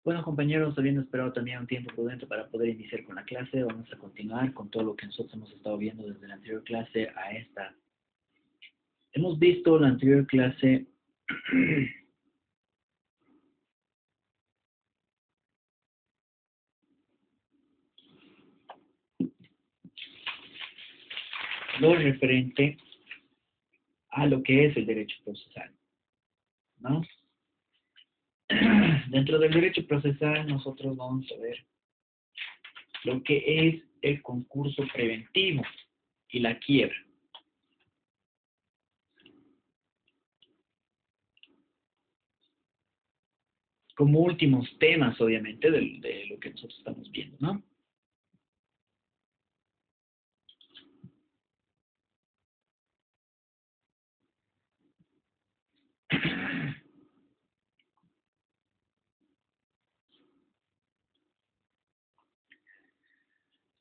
Bueno, compañeros, habiendo esperado también un tiempo prudente para poder iniciar con la clase, vamos a continuar con todo lo que nosotros hemos estado viendo desde la anterior clase a esta. Hemos visto la anterior clase lo referente a lo que es el derecho procesal, ¿no? Dentro del derecho procesal nosotros vamos a ver lo que es el concurso preventivo y la quiebra. Como últimos temas, obviamente, de lo que nosotros estamos viendo, ¿no?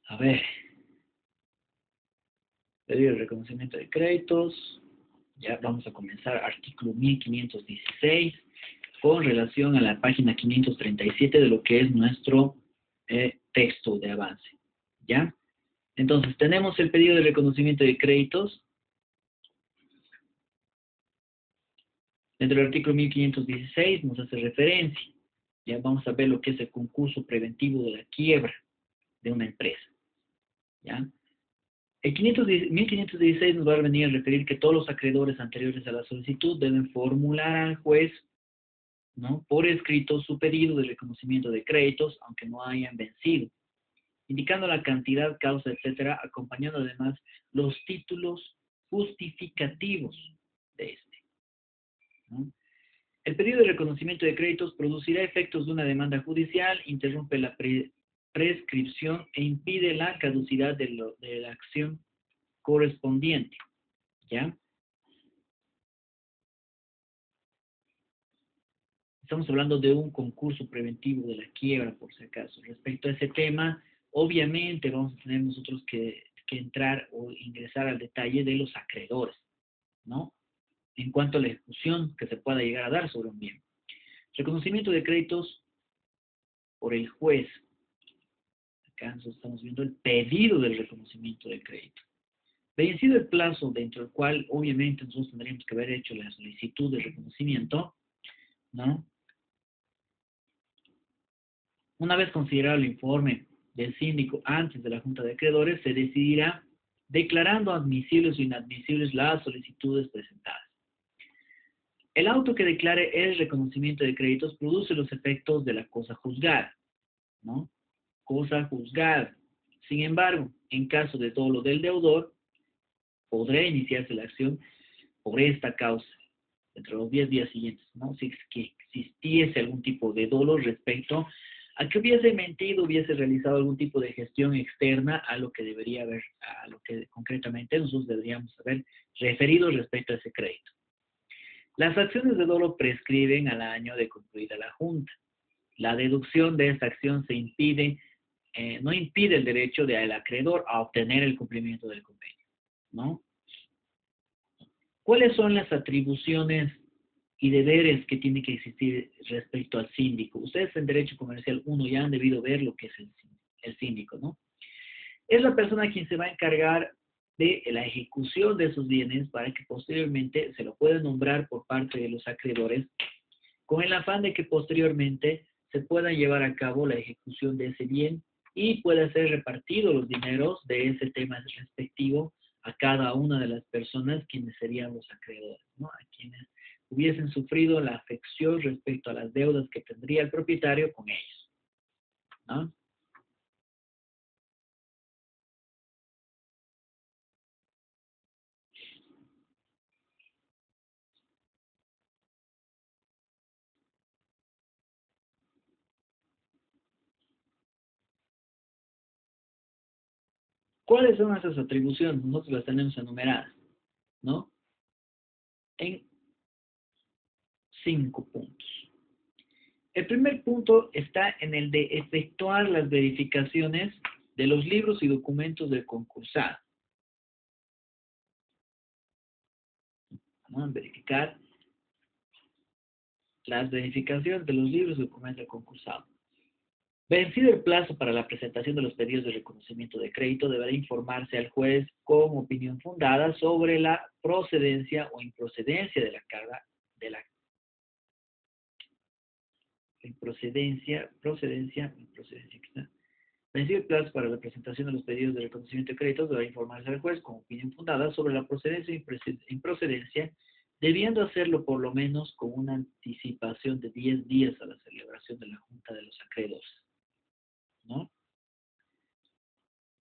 A ver, pedido de reconocimiento de créditos. Ya vamos a comenzar artículo 1516 con relación a la página 537 de lo que es nuestro texto de avance. ¿Ya? Entonces, tenemos el pedido de reconocimiento de créditos. Dentro del artículo 1516 nos hace referencia. Ya vamos a ver lo que es el concurso preventivo de la quiebra de una empresa. ¿Ya? El 1516 nos va a venir a referir que todos los acreedores anteriores a la solicitud deben formular al juez, ¿no?, por escrito su pedido de reconocimiento de créditos, aunque no hayan vencido, indicando la cantidad, causa, etcétera, acompañando además los títulos justificativos de este, ¿no? El pedido de reconocimiento de créditos producirá efectos de una demanda judicial, interrumpe la prescripción e impide la caducidad de la acción correspondiente, ¿ya? Estamos hablando de un concurso preventivo de la quiebra, por si acaso. Respecto a ese tema, obviamente vamos a tener nosotros que entrar o ingresar al detalle de los acreedores, ¿no? En cuanto a la ejecución que se pueda llegar a dar sobre un bien. Reconocimiento de créditos por el juez. Acá nosotros estamos viendo el pedido del reconocimiento de crédito. Vencido el plazo dentro del cual, obviamente, nosotros tendríamos que haber hecho la solicitud de reconocimiento, ¿no? Una vez considerado el informe del síndico antes de la Junta de Acreedores, se decidirá declarando admisibles o inadmisibles las solicitudes presentadas. El auto que declare el reconocimiento de créditos produce los efectos de la cosa juzgada, ¿no? Cosa juzgada. Sin embargo, en caso de dolo del deudor, podrá iniciarse la acción por esta causa dentro de los 10 días siguientes, ¿no? Si es que existiese algún tipo de dolo respecto a que hubiese mentido, hubiese realizado algún tipo de gestión externa a lo que debería haber, a lo que concretamente nosotros deberíamos haber referido respecto a ese crédito. Las acciones de dolo prescriben al año de concluida la junta. La deducción de esta acción no impide el derecho del acreedor a obtener el cumplimiento del convenio, ¿no? ¿Cuáles son las atribuciones y deberes que tiene que existir respecto al síndico? Ustedes en Derecho Comercial 1 ya han debido ver lo que es el síndico, ¿no? Es la persona quien se va a encargar de la ejecución de esos bienes para que posteriormente se lo pueda nombrar por parte de los acreedores con el afán de que posteriormente se pueda llevar a cabo la ejecución de ese bien y pueda ser repartido los dineros de ese tema respectivo a cada una de las personas quienes serían los acreedores, ¿no? A quienes hubiesen sufrido la afección respecto a las deudas que tendría el propietario con ellos, ¿no? ¿Cuáles son esas atribuciones? Nosotros las tenemos enumeradas, ¿no? En 5 puntos. El primer punto está en el de efectuar las verificaciones de los libros y documentos del concursado. Vamos a verificar las verificaciones de los libros de documento concursado. Vencido el plazo para la presentación de los pedidos de reconocimiento de crédito, deberá informarse al juez con opinión fundada sobre la procedencia o improcedencia de la carga de la improcedencia. Vencido el plazo para la presentación de los pedidos de reconocimiento de crédito, deberá informarse al juez con opinión fundada sobre la procedencia o improcedencia, debiendo hacerlo por lo menos con una anticipación de 10 días a la celebración de la Junta de los Acreedores, ¿no?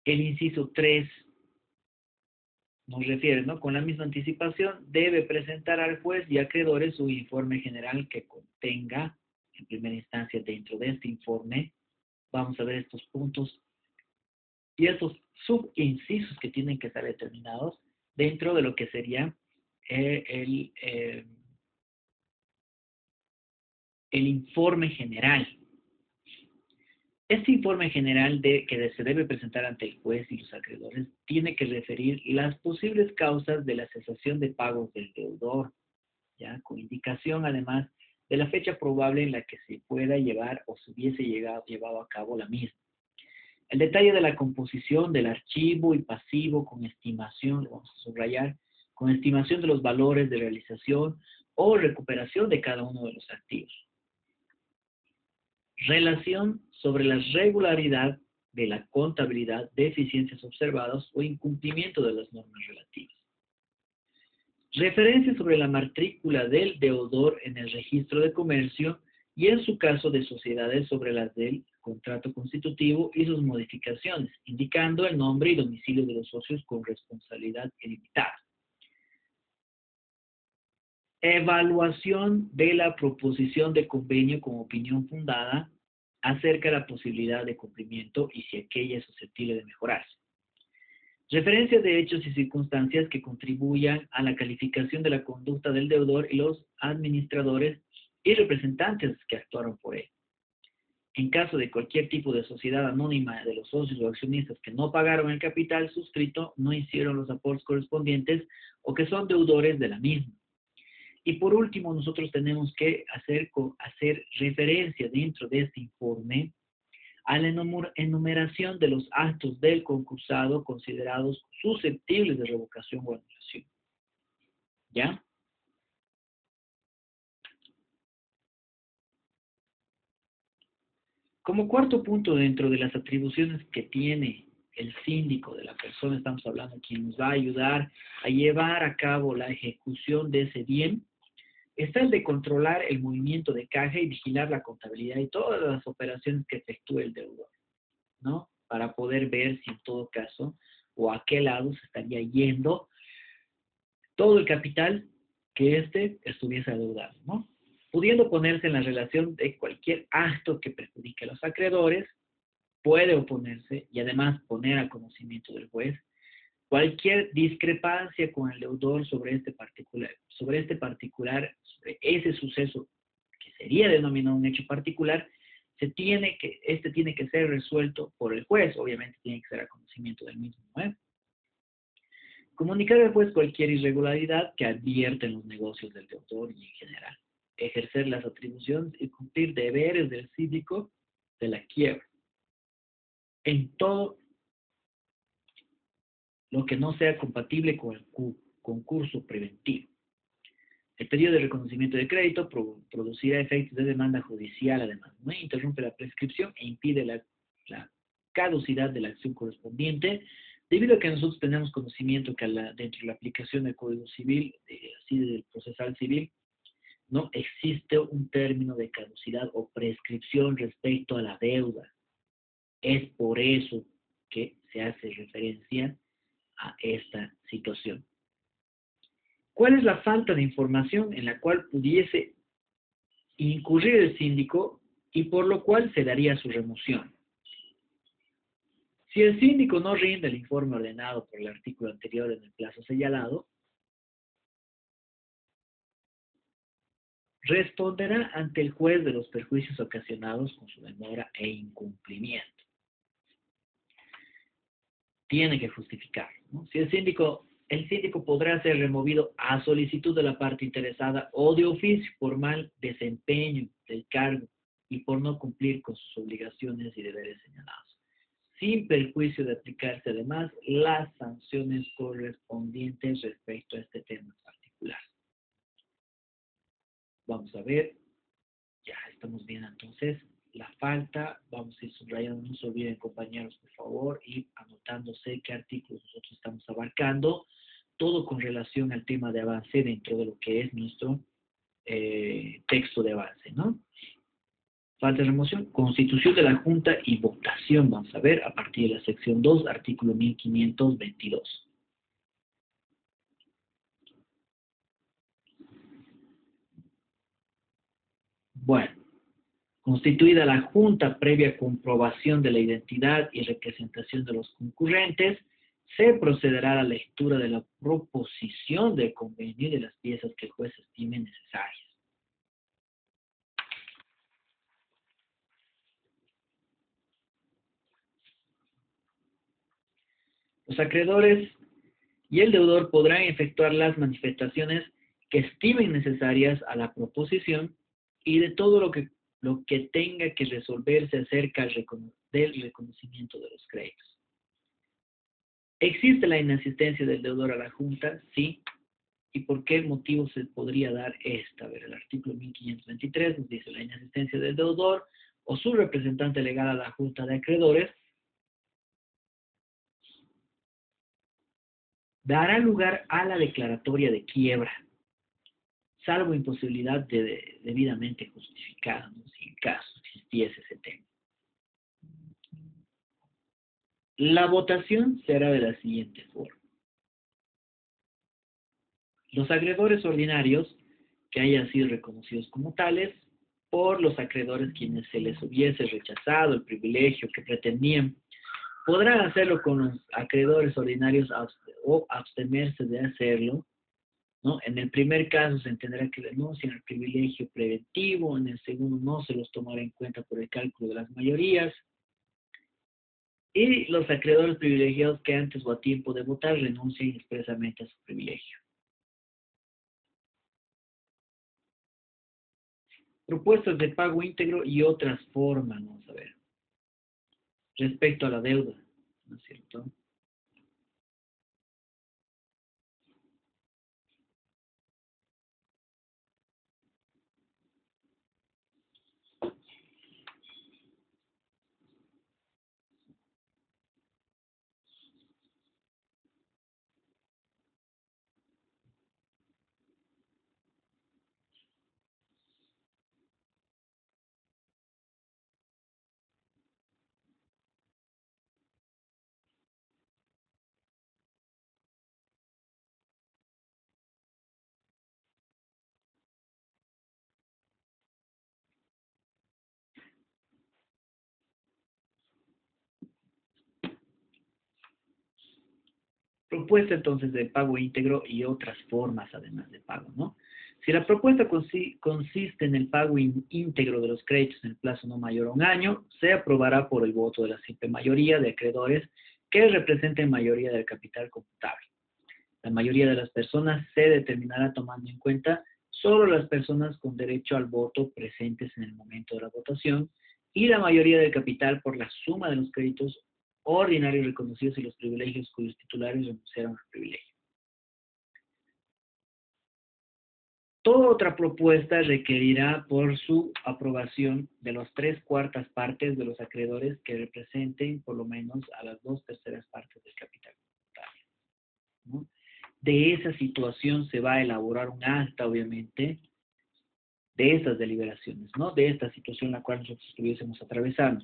El inciso 3 nos refiere, ¿no? Con la misma anticipación, debe presentar al juez y acreedores su informe general que contenga, en primera instancia, dentro de este informe, vamos a ver estos puntos y estos subincisos que tienen que estar determinados dentro de lo que sería el informe general. Este informe general que se debe presentar ante el juez y los acreedores tiene que referir las posibles causas de la cesación de pagos del deudor, ¿ya? Con indicación además de la fecha probable en la que se pueda llevar o se hubiese llevado a cabo la misma. El detalle de la composición del archivo y pasivo con estimación, lo vamos a subrayar, con estimación de los valores de realización o recuperación de cada uno de los activos. Relación sobre la regularidad de la contabilidad, deficiencias observadas o incumplimiento de las normas relativas. Referencia sobre la matrícula del deudor en el registro de comercio y en su caso de sociedades sobre las del contrato constitutivo y sus modificaciones, indicando el nombre y domicilio de los socios con responsabilidad ilimitada. Evaluación de la proposición de convenio con opinión fundada acerca de la posibilidad de cumplimiento y si aquella es susceptible de mejorarse. Referencia de hechos y circunstancias que contribuyan a la calificación de la conducta del deudor y los administradores y representantes que actuaron por él. En caso de cualquier tipo de sociedad anónima de los socios o accionistas que no pagaron el capital suscrito, no hicieron los aportes correspondientes o que son deudores de la misma. Y por último, nosotros tenemos que hacer referencia dentro de este informe a la enumeración de los actos del concursado considerados susceptibles de revocación o anulación. ¿Ya? Como cuarto punto dentro de las atribuciones que tiene el síndico de la persona, estamos hablando de quien nos va a ayudar a llevar a cabo la ejecución de ese bien, está el de controlar el movimiento de caja y vigilar la contabilidad y todas las operaciones que efectúe el deudor, ¿no? Para poder ver si en todo caso o a qué lado se estaría yendo todo el capital que éste estuviese adeudado, ¿no? Pudiendo ponerse en la relación de cualquier acto que perjudique a los acreedores, puede oponerse y además poner a conocimiento del juez cualquier discrepancia con el deudor sobre ese suceso que sería denominado un hecho particular, tiene que ser resuelto por el juez, obviamente tiene que ser a conocimiento del mismo, ¿eh? Comunicar al juez cualquier irregularidad que advierta en los negocios del deudor y en general. Ejercer las atribuciones y cumplir deberes del síndico de la quiebra. En todo lo que no sea compatible con el concurso preventivo. El pedido de reconocimiento de crédito producirá efectos de demanda judicial, además, ¿no? Interrumpe la prescripción e impide la caducidad de la acción correspondiente, debido a que nosotros tenemos conocimiento que dentro de la aplicación del Código Civil, así del procesal civil, no existe un término de caducidad o prescripción respecto a la deuda. Es por eso que se hace referencia a esta situación. ¿Cuál es la falta de información en la cual pudiese incurrir el síndico y por lo cual se daría su remoción? Si el síndico no rinde el informe ordenado por el artículo anterior en el plazo señalado, responderá ante el juez de los perjuicios ocasionados con su demora e incumplimiento. Tiene que justificar, ¿no? Si el síndico el síndico podrá ser removido a solicitud de la parte interesada o de oficio por mal desempeño del cargo y por no cumplir con sus obligaciones y deberes señalados, sin perjuicio de aplicarse además las sanciones correspondientes respecto a este tema en particular. Vamos a ver, ya estamos bien entonces. La falta, vamos a ir subrayando, no se olviden compañeros por favor, y anotándose qué artículos nosotros estamos abarcando, todo con relación al tema de avance dentro de lo que es nuestro texto de avance, ¿no? Falta de remoción, constitución de la Junta y votación, vamos a ver, a partir de la sección 2, artículo 1522. Bueno, constituida la Junta previa comprobación de la identidad y representación de los concurrentes, se procederá a la lectura de la proposición del convenio y de las piezas que el juez estime necesarias. Los acreedores y el deudor podrán efectuar las manifestaciones que estimen necesarias a la proposición y de todo lo que tenga que resolverse acerca del reconocimiento de los créditos. ¿Existe la inasistencia del deudor a la Junta? Sí. ¿Y por qué motivo se podría dar esta? A ver, el artículo 1523 nos dice la inasistencia del deudor o su representante legal a la Junta de Acreedores dará lugar a la declaratoria de quiebra, salvo imposibilidad debidamente justificada, ¿no? Si en caso existiese ese tema. La votación será de la siguiente forma. Los acreedores ordinarios que hayan sido reconocidos como tales por los acreedores quienes se les hubiese rechazado el privilegio que pretendían, podrán hacerlo con los acreedores ordinarios o abstenerse de hacerlo, ¿no? En el primer caso se entenderá que renuncian al privilegio preventivo, en el segundo no se los tomará en cuenta por el cálculo de las mayorías, y los acreedores privilegiados que antes o a tiempo de votar renuncien expresamente a su privilegio. Propuestas de pago íntegro y otras formas, vamos a ver. Respecto a la deuda, ¿no es cierto? Propuesta entonces de pago íntegro y otras formas además de pago, ¿no? Si la propuesta consiste en el pago íntegro de los créditos en el plazo no mayor a un año, se aprobará por el voto de la simple mayoría de acreedores que representen mayoría del capital computable. La mayoría de las personas se determinará tomando en cuenta solo las personas con derecho al voto presentes en el momento de la votación y la mayoría del capital por la suma de los créditos ordinarios reconocidos y los privilegios cuyos titulares renunciaron al privilegio. Toda otra propuesta requerirá por su aprobación de las 3/4 partes de los acreedores que representen por lo menos a las 2/3 partes del capital computable, ¿no? De esa situación se va a elaborar un acta, obviamente, de estas deliberaciones, ¿no? De esta situación en la cual nosotros estuviésemos atravesando.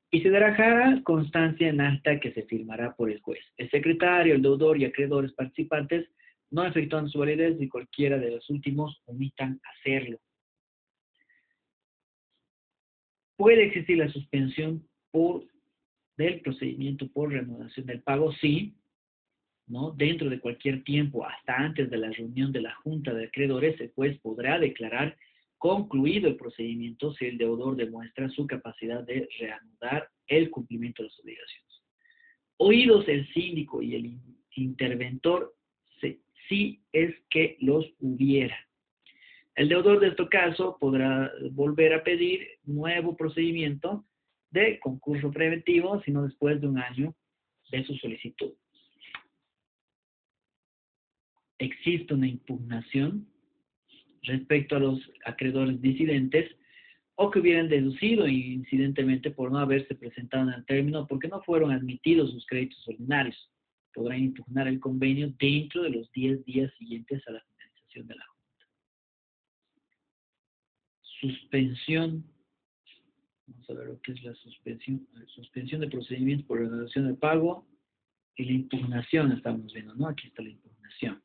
Y se dejará constancia en acta que se firmará por el juez. El secretario, el deudor y acreedores participantes no efectúan su validez y cualquiera de los últimos omitan hacerlo. ¿Puede existir la suspensión del procedimiento por reanudación del pago? Sí, ¿no? Dentro de cualquier tiempo, hasta antes de la reunión de la Junta de Acreedores, el juez podrá declarar concluido el procedimiento si el deudor demuestra su capacidad de reanudar el cumplimiento de las obligaciones. Oídos el síndico y el interventor, si es que los hubiera. El deudor de este caso podrá volver a pedir nuevo procedimiento de concurso preventivo, sino después de un año de su solicitud. Existe una impugnación respecto a los acreedores disidentes o que hubieran deducido incidentemente por no haberse presentado en el término porque no fueron admitidos sus créditos ordinarios. Podrán impugnar el convenio dentro de los 10 días siguientes a la finalización de la Junta. Suspensión. Vamos a ver lo que es la suspensión. Suspensión de procedimientos por renovación de pago y la impugnación estamos viendo, ¿no? Aquí está la impugnación.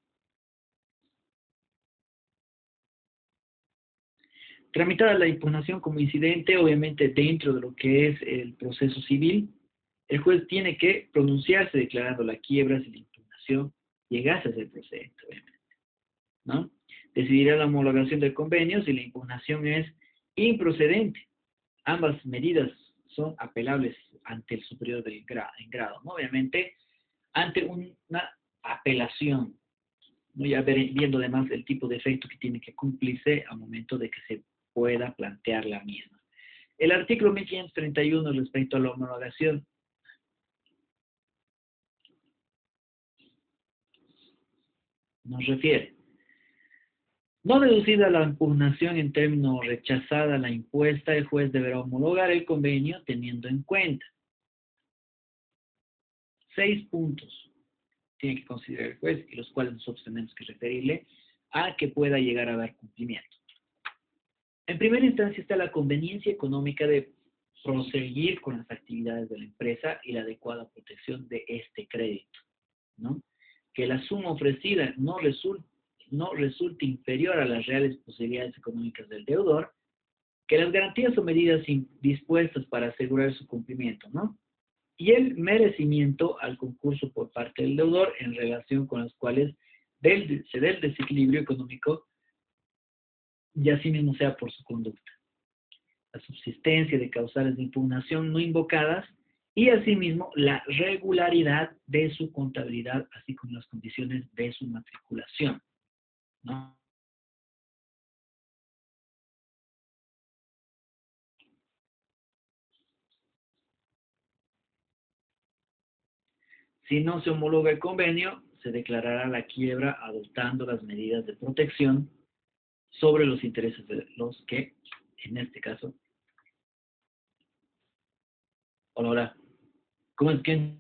Tramitada la impugnación como incidente, obviamente dentro de lo que es el proceso civil, el juez tiene que pronunciarse declarando la quiebra si la impugnación llegase a ser procedente, obviamente, ¿no? Decidirá la homologación del convenio si la impugnación es improcedente. Ambas medidas son apelables ante el superior en grado, ¿no? Obviamente, ante una apelación, ¿no? Ya viendo además el tipo de efecto que tiene que cumplirse al momento de que se pueda plantear la misma. El artículo 1531 respecto a la homologación nos refiere: no deducida la impugnación en término rechazada la impuesta, el juez deberá homologar el convenio teniendo en cuenta 6 puntos tiene que considerar el juez y los cuales nosotros tenemos que referirle a que pueda llegar a dar cumplimiento. En primera instancia está la conveniencia económica de proseguir con las actividades de la empresa y la adecuada protección de este crédito, ¿no? Que la suma ofrecida no resulte inferior a las reales posibilidades económicas del deudor, que las garantías o medidas dispuestas para asegurar su cumplimiento, ¿no? Y el merecimiento al concurso por parte del deudor en relación con las cuales se dé el desequilibrio económico y asimismo sea por su conducta. La subsistencia de causales de impugnación no invocadas y asimismo la regularidad de su contabilidad, así como las condiciones de su matriculación, ¿no? Si no se homologa el convenio, se declarará la quiebra adoptando las medidas de protección sobre los intereses de los que, en este caso, hola, ¿cómo es que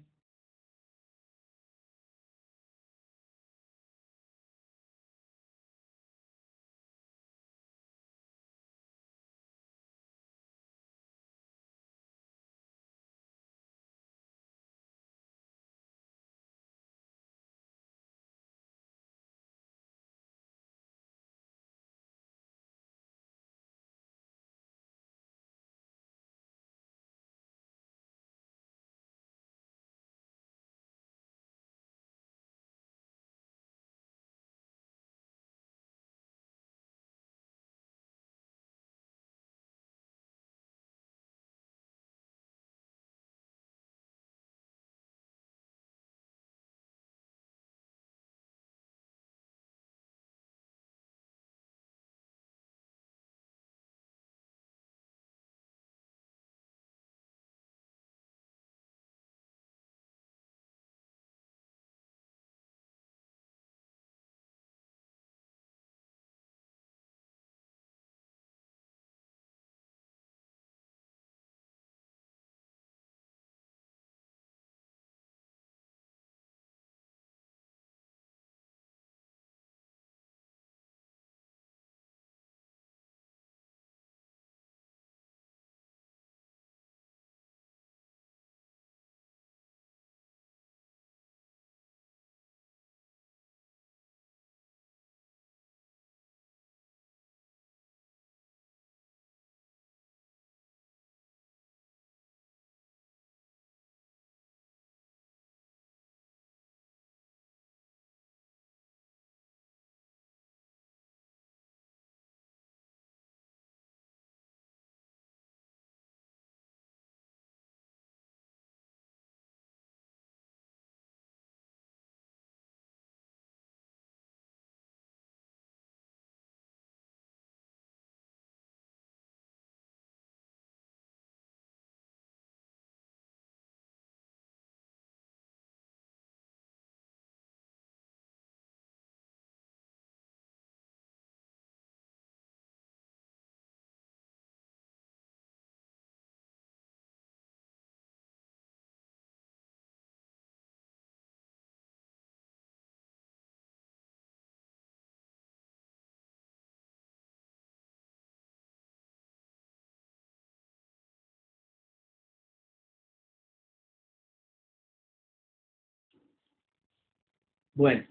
Bueno,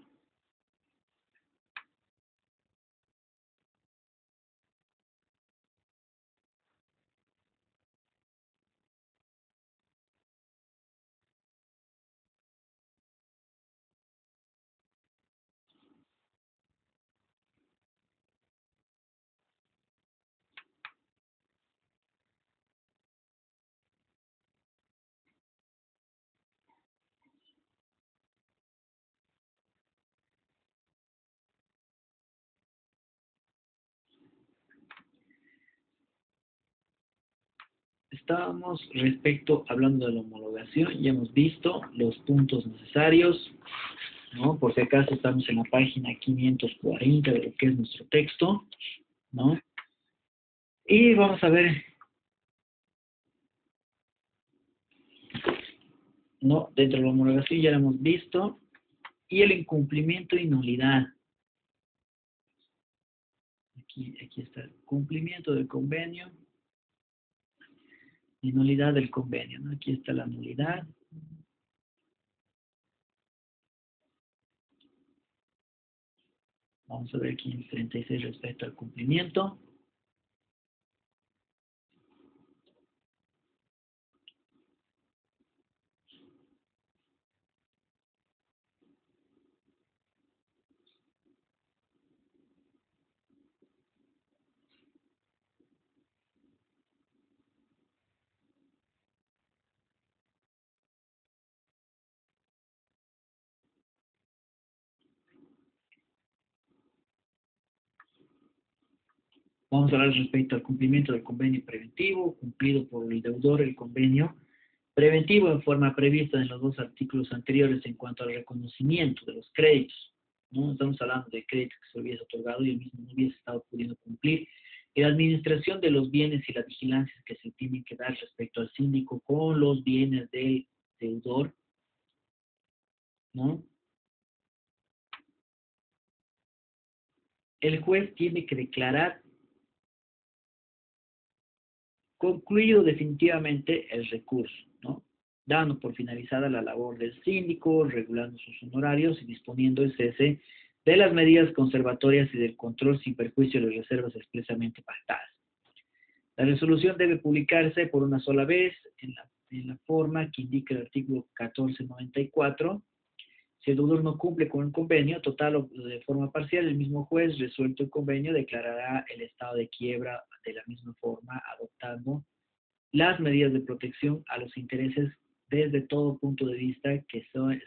estábamos hablando de la homologación, ya hemos visto los puntos necesarios, ¿no? Por si acaso estamos en la página 540 de lo que es nuestro texto, ¿no? Y vamos a ver, ¿no? Dentro de la homologación ya lo hemos visto, y el incumplimiento y nulidad. Aquí está el cumplimiento del convenio y nulidad del convenio, ¿no? Aquí está la nulidad. Vamos a ver aquí en 36 respecto al cumplimiento. Vamos a hablar respecto al cumplimiento del convenio preventivo, cumplido por el deudor el convenio preventivo en forma prevista en los dos artículos anteriores en cuanto al reconocimiento de los créditos. No estamos hablando de créditos que se hubiese otorgado y el mismo no hubiese estado pudiendo cumplir. Y la administración de los bienes y las vigilancias que se tienen que dar respecto al síndico con los bienes del deudor, ¿no? El juez tiene que declarar concluido definitivamente el recurso, ¿no? Dando por finalizada la labor del síndico, regulando sus honorarios y disponiendo el cese de las medidas conservatorias y del control sin perjuicio de las reservas expresamente pactadas. La resolución debe publicarse por una sola vez en la forma que indica el artículo 1494. Si el deudor no cumple con el convenio total o de forma parcial, el mismo juez, resuelto el convenio, declarará el estado de quiebra de la misma forma, adoptando las medidas de protección a los intereses desde todo punto de vista que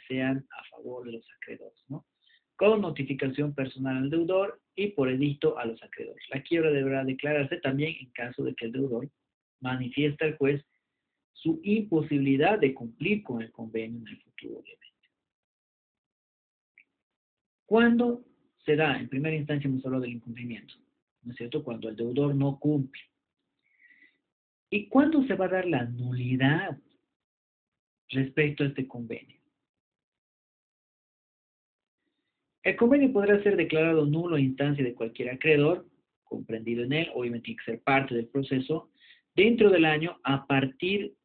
sean a favor de los acreedores, ¿no? Con notificación personal al deudor y por edicto a los acreedores. La quiebra deberá declararse también en caso de que el deudor manifiesta al juez su imposibilidad de cumplir con el convenio en el futuro, obviamente. ¿Cuándo se da? En primera instancia hemos hablado del incumplimiento, ¿no es cierto? Cuando el deudor no cumple. ¿Y cuándo se va a dar la nulidad respecto a este convenio? El convenio podrá ser declarado nulo a instancia de cualquier acreedor, comprendido en él, obviamente tiene que ser parte del proceso, dentro del año a partir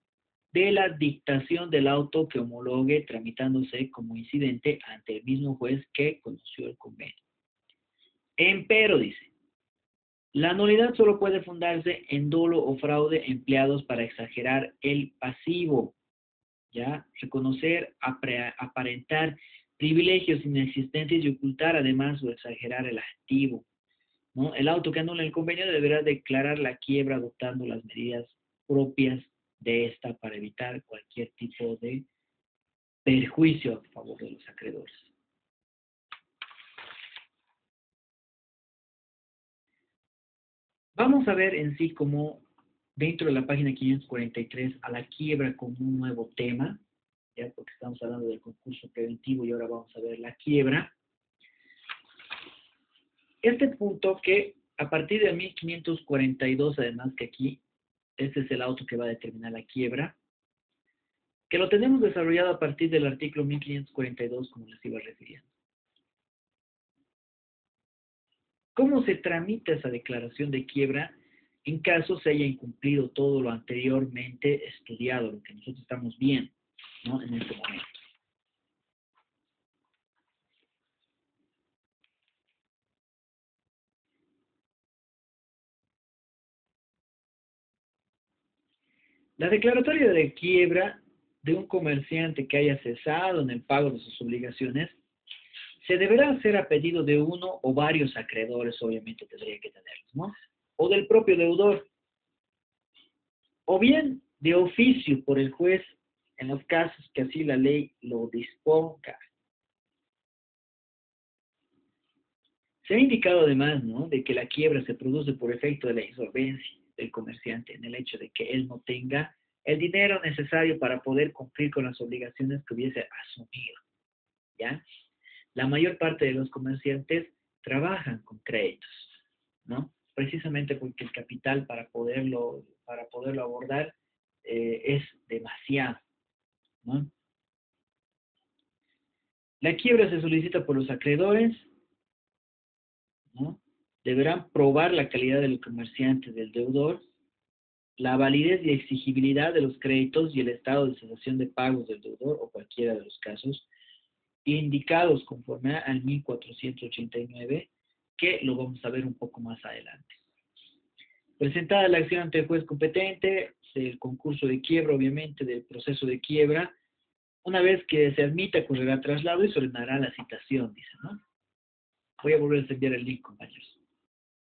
de la dictación del auto que homologue tramitándose como incidente ante el mismo juez que conoció el convenio. Empero, dice, la nulidad solo puede fundarse en dolo o fraude empleados para exagerar el pasivo, ¿ya? Reconocer, aparentar privilegios inexistentes y ocultar además o exagerar el activo, ¿no? El auto que anula el convenio deberá declarar la quiebra adoptando las medidas propias de esta para evitar cualquier tipo de perjuicio a favor de los acreedores. Vamos a ver en sí como dentro de la página 543 a la quiebra como un nuevo tema, ya porque estamos hablando del concurso preventivo y ahora vamos a ver la quiebra. Este punto que a partir de 1542, además que aquí, este es el auto que va a determinar la quiebra, que lo tenemos desarrollado a partir del artículo 1542, como les iba refiriendo. ¿Cómo se tramita esa declaración de quiebra en caso se haya incumplido todo lo anteriormente estudiado, lo que nosotros estamos viendo, ¿no? En este momento? La declaratoria de quiebra de un comerciante que haya cesado en el pago de sus obligaciones se deberá hacer a pedido de uno o varios acreedores, obviamente tendría que tenerlos, ¿no? O del propio deudor, o bien de oficio por el juez en los casos que así la ley lo disponga. Se ha indicado además, ¿no?, de que la quiebra se produce por efecto de la insolvencia del comerciante en el hecho de que él no tenga el dinero necesario para poder cumplir con las obligaciones que hubiese asumido, ¿ya? La mayor parte de los comerciantes trabajan con créditos, ¿no? Precisamente porque el capital para poderlo abordar es demasiado, ¿no? La quiebra se solicita por los acreedores, ¿no? Deberán probar la calidad del comerciante del deudor, la validez y exigibilidad de los créditos y el estado de cesación de pagos del deudor o cualquiera de los casos indicados conforme al 1489, que lo vamos a ver un poco más adelante. Presentada la acción ante el juez competente, del concurso de quiebra, obviamente, del proceso de quiebra, una vez que se admita, correrá traslado y se ordenará la citación, dice, ¿no? Voy a volver a enviar el link, compañeros.